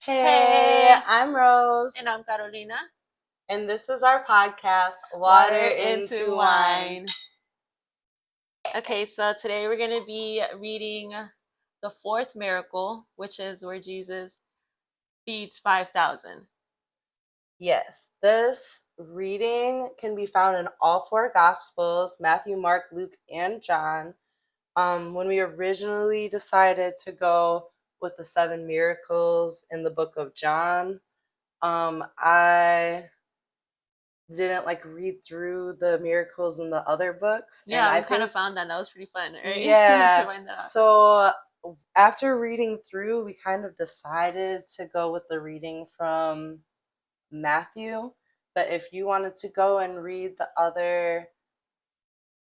Hey, Hey, I'm Rose, and I'm Carolina. and this is our podcast, Water Water into into Wine. wine. Okay, so today we're going to be reading the fourth miracle, which is where Jesus feeds 5,000. Yes, this reading can be found in all four Gospels, Matthew, Mark, Luke, and John. When we originally decided to go with the seven miracles in the book of John, I didn't read through the miracles in the other books, and Yeah, I we kind of think found that. That was pretty fun, right? To yeah. find that out. So after reading through, we kind of decided to go with the reading from Matthew. But if you wanted to go and read the other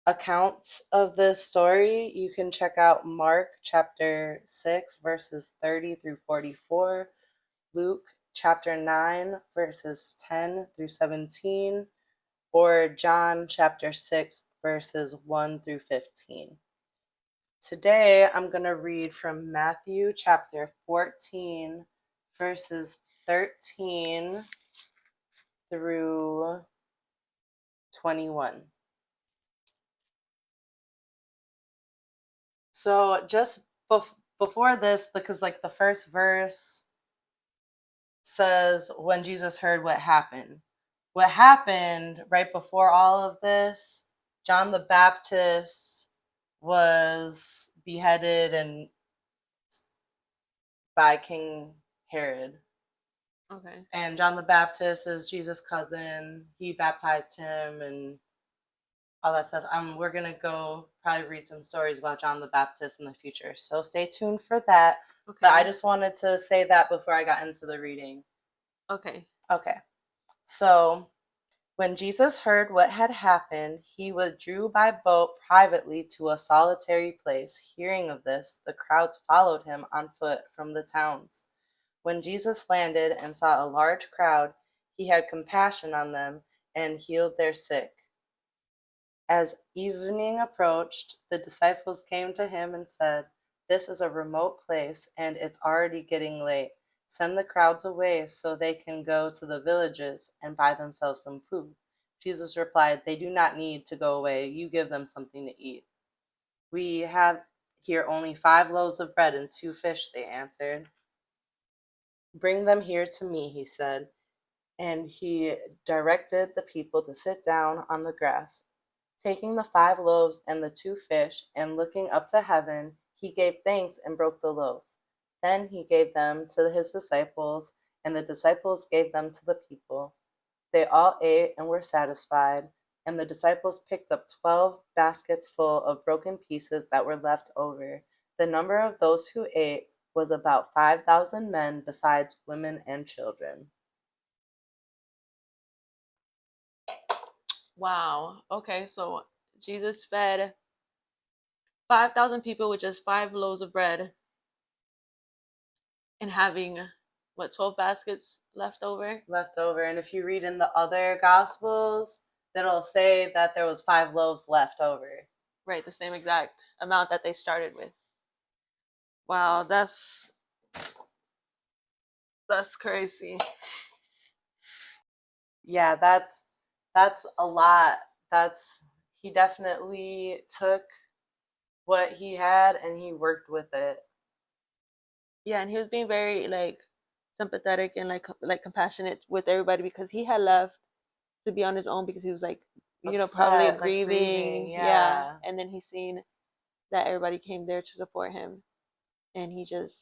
accounts of this story, you can check out Mark chapter 6, verses 30 through 44, Luke chapter 9, verses 10 through 17, or John chapter 6, verses 1 through 15. Today I'm going to read from Matthew chapter 14, verses 13 through 21. So just before this, because the first verse says when Jesus heard what happened. What happened right before all of this, John the Baptist was beheaded and by King Herod. Okay. And John the Baptist is Jesus' cousin. He baptized him and all that stuff. We're gonna go probably read some stories about John the Baptist in the future. So stay tuned for that. Okay. But I just wanted to say that before I got into the reading. Okay. Okay. So when Jesus heard what had happened, he withdrew by boat privately to a solitary place. Hearing of this, the crowds followed him on foot from the towns. When Jesus landed and saw a large crowd, he had compassion on them and healed their sick. As evening approached, the disciples came to him and said, "This is a remote place, and it's already getting late. Send the crowds away so they can go to the villages and buy themselves some food." Jesus replied, "They do not need to go away. You give them something to eat." "We have here only 5 loaves of bread and 2 fish," they answered. "Bring them here to me," he said. And he directed the people to sit down on the grass. Taking the 5 loaves and the 2 fish, and looking up to heaven, he gave thanks and broke the loaves. Then he gave them to his disciples, and the disciples gave them to the people. They all ate and were satisfied, and the disciples picked up 12 baskets full of broken pieces that were left over. The number of those who ate was about 5,000 men, besides women and children. Wow. Okay, so Jesus fed 5,000 people with just 5 loaves of bread and having, what, 12 baskets left over? Left over. And if you read in the other Gospels, it'll say that there was 5 loaves left over. Right, the same exact amount that they started with. Wow, that's crazy. Yeah, that's a lot. That's He definitely took what he had and he worked with it. Yeah, and he was being very sympathetic and compassionate with everybody because he had left to be on his own because he was probably Upset, grieving, grieving. Yeah, yeah. and then he seen that everybody came there to support him, and he just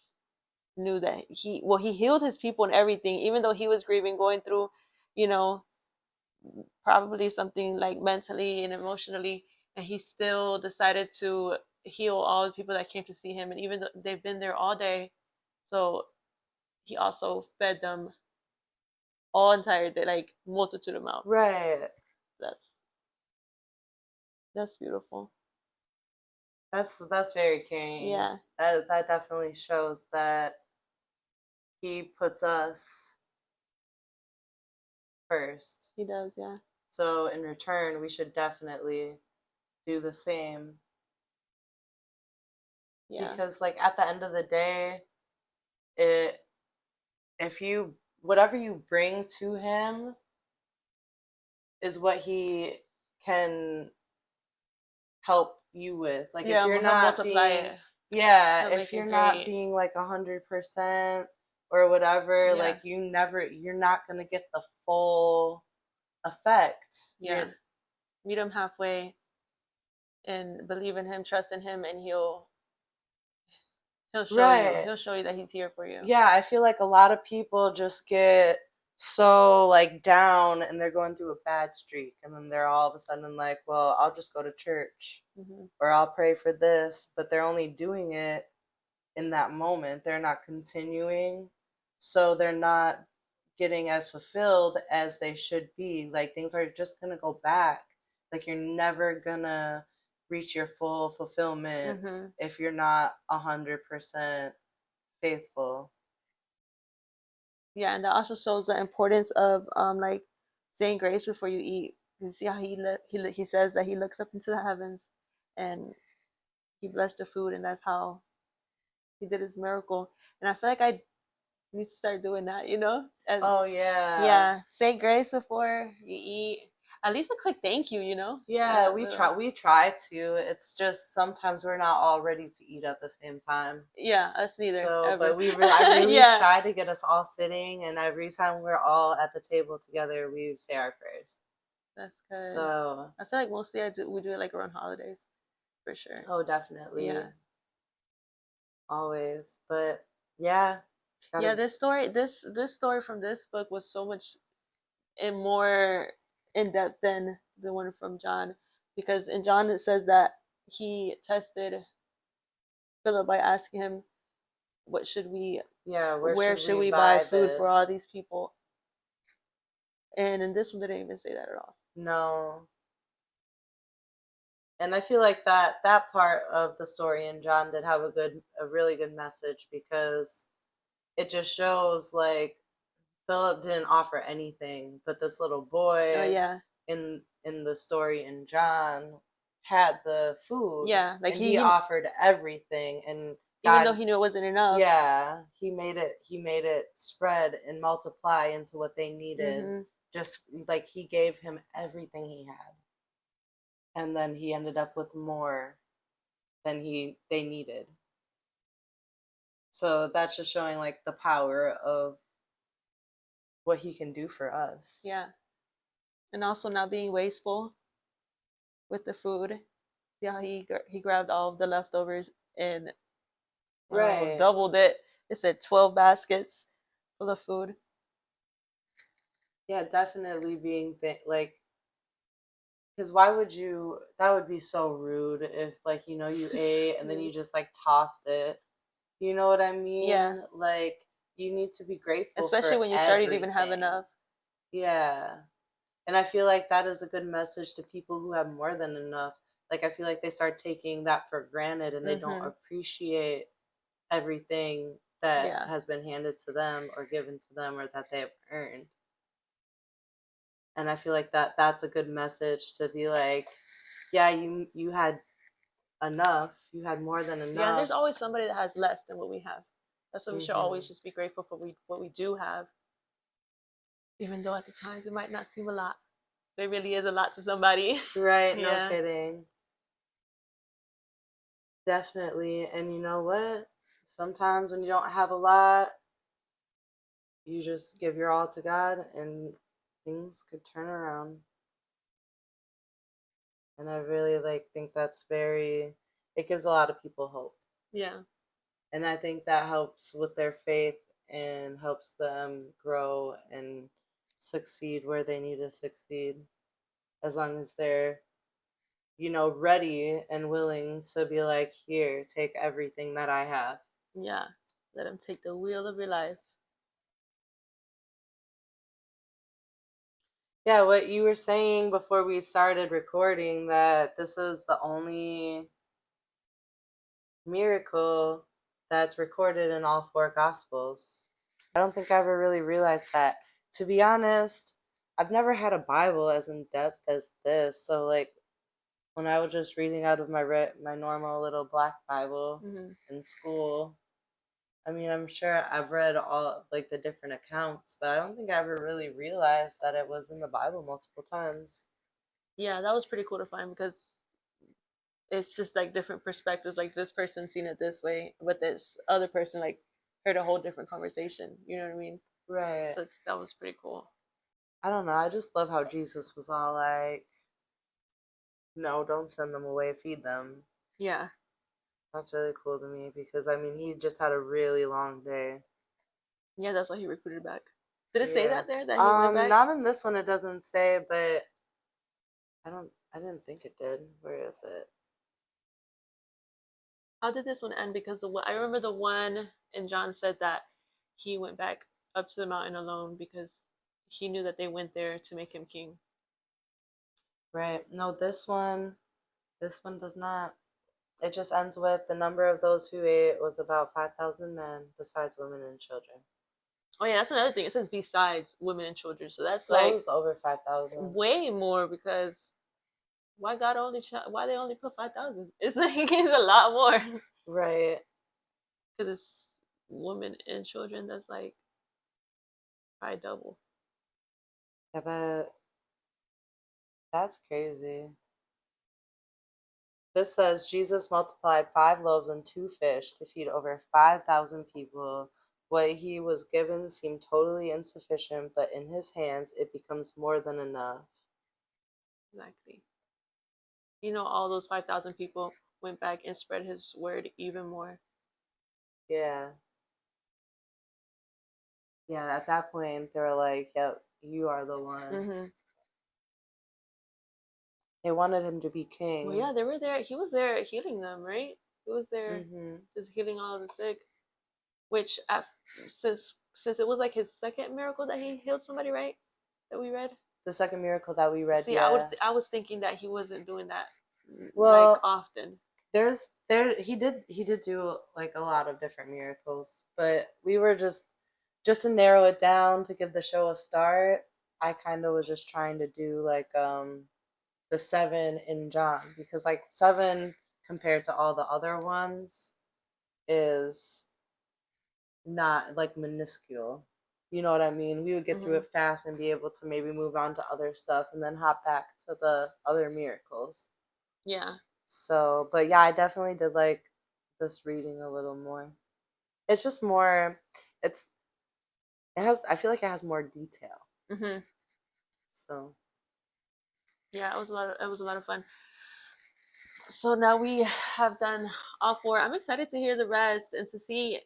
knew that he healed his people and everything, even though he was grieving, going through, you know, probably something like mentally and emotionally, and he still decided to heal all the people that came to see him, and even though they've been there all day, so he also fed them all entire day, like multitude amount. Right. That's that's beautiful. That's very caring. Yeah, That definitely shows that he puts us first. he does. Yeah, So in return, we should definitely do the same. yeah, Because at the end of the day, it if you whatever you bring to him is what he can help you with. Like if Yeah, you're he'll not multiply being, it. yeah, He'll if make you're it not great. being like 100% or whatever, Yeah, like you're not gonna get the full effect. yeah. Meet him halfway and believe in him, trust in him, and he'll show you. Right. He'll show you that he's here for you. Yeah, I feel like a lot of people just get so like down and they're going through a bad streak and then they're all of a sudden like, well, I'll just go to church Hmm. or I'll pray for this, but they're only doing it in that moment. They're not continuing. So they're not getting as fulfilled as they should be. Like things are just going to go back. Like you're never going to reach your full fulfillment Hmm. if you're not 100% faithful. Yeah, and that also shows the importance of like saying grace before you eat. You see how he says that he looks up into the heavens and he blessed the food, and that's how he did his miracle. And I feel like I need to start doing that, And Oh yeah. yeah, say grace before you eat. At least a quick thank you, Yeah, A little. we try to. It's just sometimes we're not all ready to eat at the same time. Yeah, us neither So, ever. I really Yeah, try to get us all sitting, and every time we're all at the table together, we say our prayers. that's good. So, I feel like mostly we do it like around holidays for sure. oh, definitely, Yeah. always. But yeah, Yeah, gotta. this story from this book was so much and more in depth than the one from John, because in John it says that he tested Philip by asking him, "What should we? Yeah, where Where should should we we buy buy food for all this? these people?" And in this one, they didn't even say that at all. No. And I feel like that part of the story in John did have a really good message because it just shows like Philip didn't offer anything, but this little Oh boy yeah, in the story in John had the food yeah. Like and he he offered everything and even though God, he knew it wasn't enough. yeah, he made it spread and multiply into what they needed. Mhm. Just like he gave him everything he had. And then he ended up with more than he they needed. So that's just showing like the power of what he can do for us. Yeah, and also not being wasteful with the food. See how he grabbed all of the leftovers and Right. doubled it. It said 12 baskets full of food. Yeah, definitely being like because why would you? That would be so rude if, like, you ate and then you just like tossed it. You know what I Yeah, mean? Like, you need to be grateful especially for when you started to even have everything. enough. Yeah. And I feel like that is a good message to people who have more than enough. Like, I feel like they start taking that for granted and they don't Mhm. appreciate everything that Yeah. has been handed to them or given to them or that they have earned. And I feel like that's a good message to be like, yeah, you had enough. You had more than Yeah, and enough. there's always somebody that has less than what we have. That's why we should Hmm. always just be grateful for what we do have, even though at the times it might not seem a lot. It really is a lot to somebody. Right, no Yeah. kidding. Definitely. And you know what? Sometimes when you don't have a lot, you just give your all to God and things could turn around. And I really like think that's very it gives a lot of people hope. Yeah. And I think that helps with their faith and helps them grow and succeed where they need to succeed as long as they're ready and willing to be like, here, take everything that I have. Yeah. Let him take the wheel of your life. Yeah, what you were saying before we started recording that this is the only miracle that's recorded in all four gospels. I don't think I ever really realized that. To be honest, I've never had a Bible as in depth as this. So like when I was just reading out of my normal little black Bible Hmm. in school, I mean, I'm sure I've read all like the different accounts, but I don't think I ever really realized that it was in the Bible multiple times. Yeah, that was pretty cool to find because it's just like different perspectives. Like this person seen it this way, but this other person like heard a whole different conversation. You know what I mean? Right. So that was pretty cool. I don't know. I just love how Jesus was all like, no, don't send them away, feed them. Yeah. That's really cool to me because I mean, he just had a really long day. Yeah, that's why he recruited back. Did it say Yeah. that there that he went back? Not in this one it doesn't say, but I didn't think it did. Where is it? How did this one end? Because I remember the one and John said that he went back up to the mountain alone because he knew that they went there to make him king. Right. No, this one does not. It just ends with the number of those who ate was about 5,000 men, besides women and children. Oh yeah, that's another thing. It says besides women and children, so that's So it like was over 5,000. way more because why they only put 5,000? It's like it's a lot more Right. because it's women and children. That's like probably double. I bet that's crazy. This says Jesus multiplied 5 loaves and 2 fish to feed over 5,000 people. What he was given seemed totally insufficient, but in his hands it becomes more than enough. Exactly. All those 5,000 people went back and spread his word even more. Yeah. Yeah, at that point they were like, yep, you are the one. Hmm. They wanted him to be Well, king. yeah, they were there. He was there healing them, right? He was there Hmm. just healing all of the sick. Which, since it was like his second miracle that he healed somebody, right? That we read. The second miracle that we read, See, yeah. I was thinking that he wasn't doing that like Well, often. he did do like a lot of different miracles, but we were just to narrow it down to give the show a start. I kind of was just trying to do like the seven in John because like seven compared to all the other ones is not like minuscule. You know what I mean? We would get through Hmm. it fast and be able to maybe move on to other stuff and then hop back to the other miracles. Yeah. So, but yeah, I definitely did like this reading a little more. It's just more, it's, I feel like it has more detail. Hmm. So, Yeah, it was a lot of fun. So now we have done all four. I'm excited to hear the rest and to see,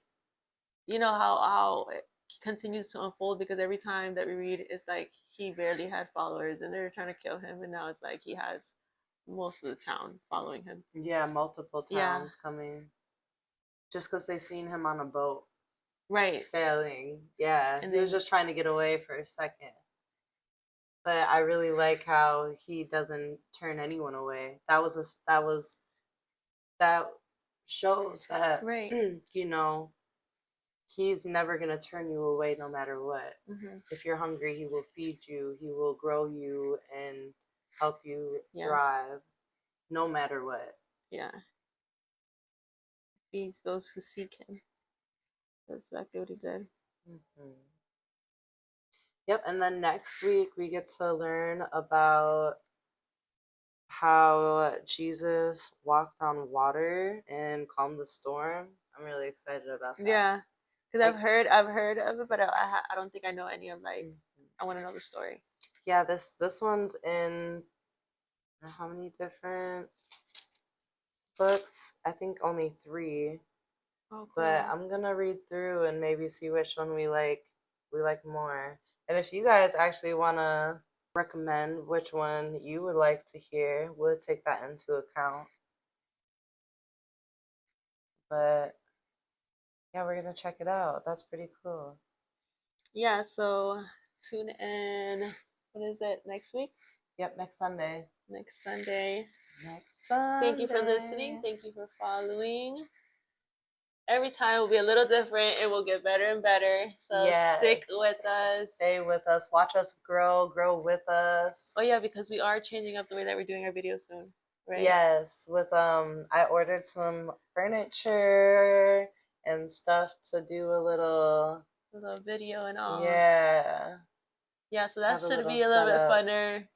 how it continues to unfold because every time that we read, it's like he barely had followers and they're trying to kill him, and now it's like he has most of the town following him. yeah, multiple Yeah, towns coming just because they seen him on a boat right. sailing. Yeah, And he was then just trying to get away for a second. But I really like how he doesn't turn anyone away. That shows that right. you know he's never gonna turn you away no matter what. Hmm. If you're hungry, he will feed you. He will grow you and help you Yeah, thrive, no matter what. yeah. Feeds those who seek him. That's exactly what he did. Hmm. Yep. And then next week we get to learn about how Jesus walked on water and calmed the storm. I'm really excited about that. Yeah, because I I've heard of it, but I don't think I know any of like. Mhm. I want to know the story. Yeah, this one's in how many different books? I think only 3, Oh, but cool. I'm gonna read through and maybe see which one we like more. And if you guys actually wanna recommend which one you would like to hear, we'll take that into account. But yeah, we're gonna check it out. That's pretty cool. Yeah, so tune in. What is it? Next week? Yep, next Sunday. Next Sunday. Next Thank you for listening. Sunday. Thank you for following. Every time will be a little different. It will get better and better. So Yes. stick with us. Stay with us. Watch us grow with us. Oh yeah, because we are changing up the way that we're doing our videos soon, right? Yes, with I ordered some furniture and stuff to do a little, video and all. yeah, Yeah, so that have a should little be a little bit setup. funner.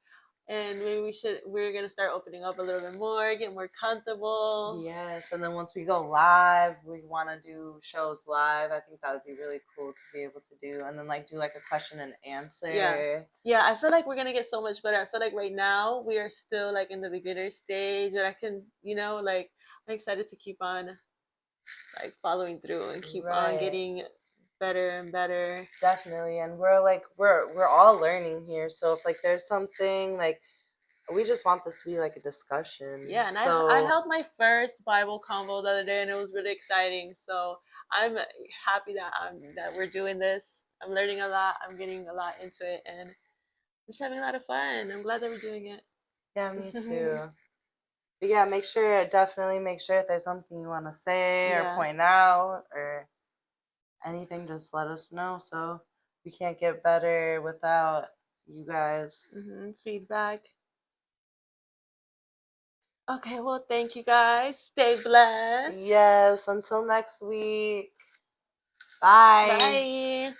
And maybe we're gonna start opening up a little bit more, get more comfortable. Yes, and then once we go live, we want to do shows live. I think that would be really cool to be able to do, and then like do like a question and answer. Yeah, I feel like we're gonna get so much better. I feel like right now we are still like in the beginner stage, and I can, like, I'm excited to keep on like following through and keep on Right. getting better and better. Definitely, and we're all learning here. So if like there's something like we just want this to be like a discussion. Yeah, and I So held my first Bible convo the other day, and it was really exciting. So I'm happy that we're doing this. I'm learning a lot. I'm getting a lot into it, and I'm just having a lot of fun. I'm glad that we're doing it. yeah, me too. But yeah, definitely make sure if there's something you want to say or Yeah. point out or anything, just let us know. So we can't get better without you guys. Feedback. Okay, well, thank you guys. Stay blessed. Yes, until next week. Bye. Bye.